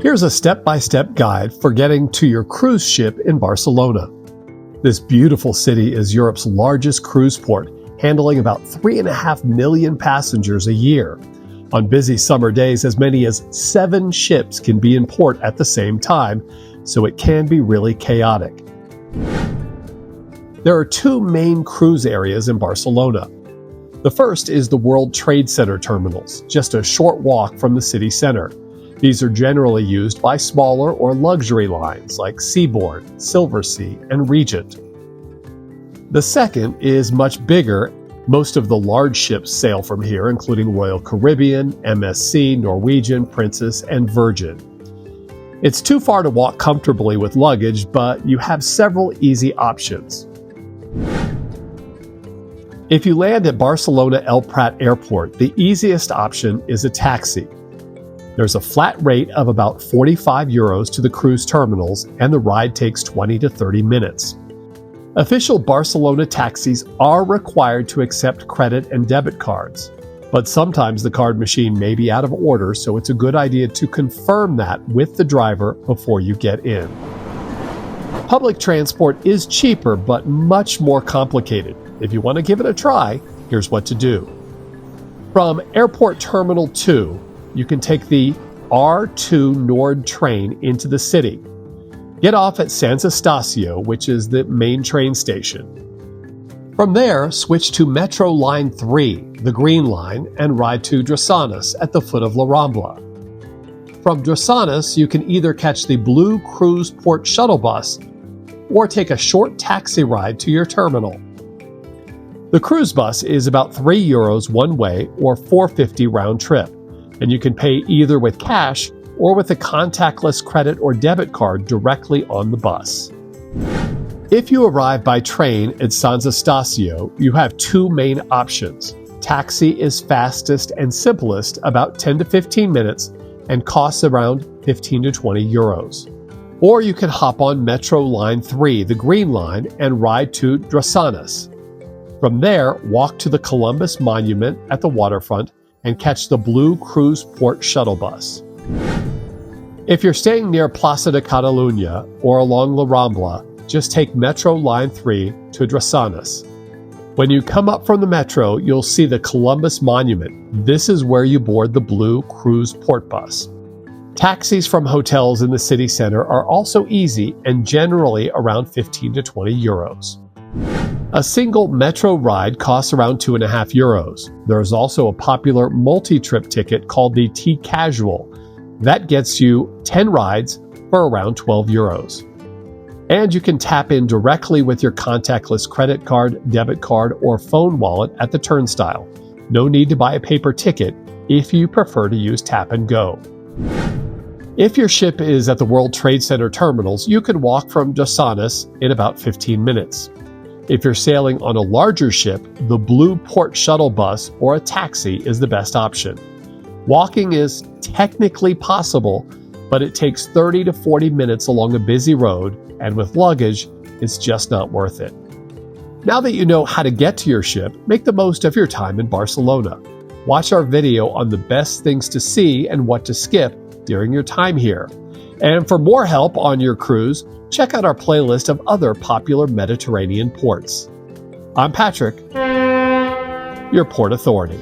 Here's a step-by-step guide for getting to your cruise ship in Barcelona. This beautiful city is Europe's largest cruise port, handling about 3.5 million passengers a year. On busy summer days, as many as 7 ships can be in port at the same time, so it can be really chaotic. There are 2 main cruise areas in Barcelona. The first is the World Trade Center terminals, just a short walk from the city center. These are generally used by smaller or luxury lines like Seabourn, Silversea, and Regent. The second is much bigger. Most of the large ships sail from here, including Royal Caribbean, MSC, Norwegian, Princess, and Virgin. It's too far to walk comfortably with luggage, but you have several easy options. If you land at Barcelona El Prat Airport, the easiest option is a taxi. There's a flat rate of about €45 to the cruise terminals, and the ride takes 20 to 30 minutes. Official Barcelona taxis are required to accept credit and debit cards, but sometimes the card machine may be out of order, so it's a good idea to confirm that with the driver before you get in. Public transport is cheaper, but much more complicated. If you want to give it a try, here's what to do. From Airport Terminal 2, you can take the R2 Nord train into the city. Get off at Sant Eustachio, which is the main train station. From there, switch to Metro Line 3, the Green Line, and ride to Drassanes at the foot of La Rambla. From Drassanes, you can either catch the Blue Cruise Port Shuttle Bus or take a short taxi ride to your terminal. The cruise bus is about €3 one way or $4.50 round trip, and you can pay either with cash or with a contactless credit or debit card directly on the bus. If you arrive by train at Sant Eustachio, you have 2 main options. Taxi is fastest and simplest, about 10 to 15 minutes, and costs around 15 to 20 euros. Or you can hop on Metro Line 3, the Green Line, and ride to Drassanes. From there, walk to the Columbus Monument at the waterfront and catch the Blue Cruise Port Shuttle Bus. If you're staying near Plaça de Catalunya or along La Rambla, just take Metro Line 3 to Drassanes. When you come up from the metro, you'll see the Columbus Monument. This is where you board the Blue Cruise Port Bus. Taxis from hotels in the city center are also easy and generally around 15 to 20 euros. A single metro ride costs around €2.50. There is also a popular multi-trip ticket called the T-Casual. That gets you 10 rides for around €12. And you can tap in directly with your contactless credit card, debit card, or phone wallet at the turnstile. No need to buy a paper ticket if you prefer to use Tap and Go. If your ship is at the World Trade Center terminals, you can walk from Drassanes in about 15 minutes. If you're sailing on a larger ship, the Blue Port Shuttle Bus or a taxi is the best option. Walking is technically possible, but it takes 30 to 40 minutes along a busy road, and with luggage, it's just not worth it. Now that you know how to get to your ship, make the most of your time in Barcelona. Watch our video on the best things to see and what to skip during your time here. And for more help on your cruise, check out our playlist of other popular Mediterranean ports. I'm Patrick, your Port Authority.